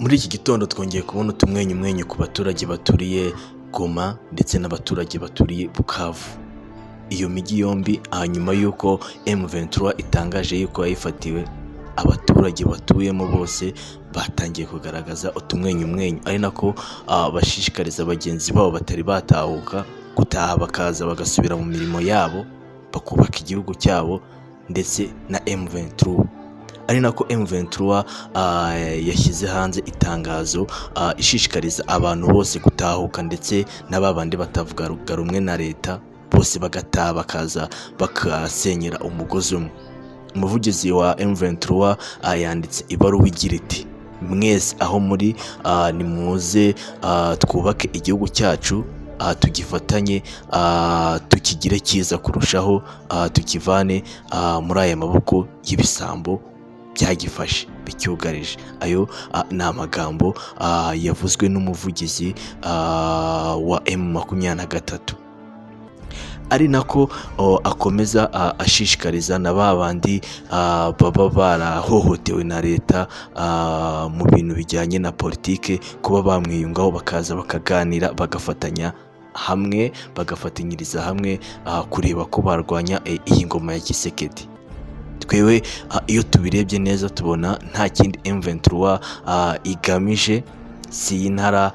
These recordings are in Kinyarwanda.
Muri iki gitondo twongeye kubona utumwenyumwenyu ku baturage baturiye Goma ndetse n'abaturage baturiye Bukavu. Iyo mijyi yombi nyuma y'uko M23 itangaje yuko yayifatiwe, abaturage batuyemo bose batangiye kugaragaza utumwenyumwenyu, ari nako bashishikariza bagenzi babo batari batahuka gutaha bakaza bagasubira mu mirimo yabo, bakubaka igihugu cyabo ndetse na M23. Ari nako M23 yashyize hanze itangazo ishishikariza abantu bose gutahuka ndetse n'ababandi batavuga rumwe na leta bose bagataha bakaza bakasenyera umugozi umwe. Umuvugizi wa M23 yanditse ibaruwa igira iti: mwese aho muri nimuze twubake igihugu cyacu, tugifatanye tukigire cyiza kurushaho, tukivane muri aya maboko y'ibisambo byagifashe bicyugarije. Ayo ni amagambo yavuzwe n'umuvugizi wa M23, ari nako akomeza ashishikariza na babandi baba barahohotewe na leta mu bintu bijyanye na politike kuba bamwiyungaho bakaza bakaganira bagafatanya hamwe, bagafatanyiriza hamwe kureba ko barwanya iyi ngoma ya Tshisekedi. Twewe iyo tubirebye neza tubona nta kindi M23 igamije, si intara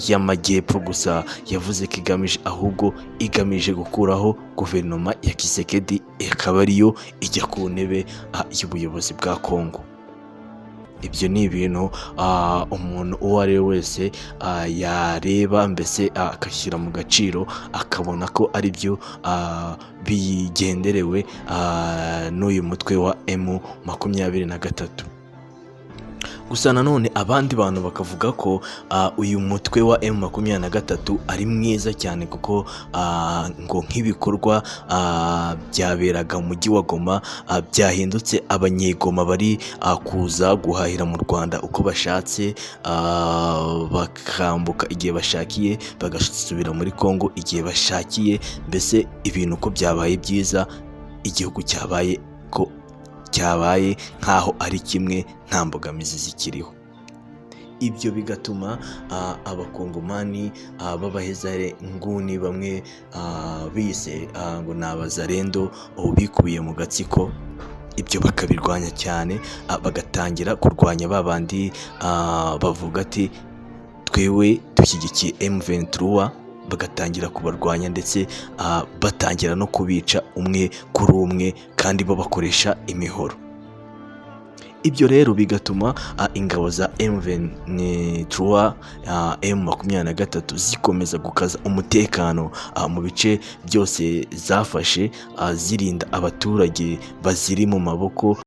y'amajyepfo gusa yavuze ko igamije, ahubwo igamije gukuraho guverinoma ya Tshisekedi, akaba ariyo ijya ku ntebe y'ubuyobozi bwa Kongo. Ibyo ni ibintu umuntu uwo ari we wese yareba mbese agashyira mu gaciro, akabona ko ari byo bigenderewe n'uyu mutwe wa M23. Gusa nanone abandi bantu bakavuga ko uyu mutwe wa M23 ari mwiza cyane kuko ngo nk'ibikorwa byaberaga mu mujyi wa Goma byahindutse abanyegoma bari kuza guhahira mu Rwanda uko bashatse, bakambuka igihe bashakiye bagasubira muri Kongo igihe bashakiye, mbese ibintu ko byabaye byiza, igihugu cyabaye nk'aho ari kimwe nta mbogamizi zikiriho. Ibyo bigatuma abakongomani b'abahezare nguni bamwe bise ngo ni abazarendo bikubiye mu gatsiko, ibyo bakabirwanya cyane, bagatangira kurwanya babandi bavuga ati twewe dushyigikiye M23, bagatangira kubarwanya ndetse batangira no kubica umwe kuri umwe kandi bo bakoresha imihoro. Ibyo rero bigatuma ingabo za M23 zikomeza gukaza umutekano mu bice byose zafashe, zirinda abaturage baziri mu maboko.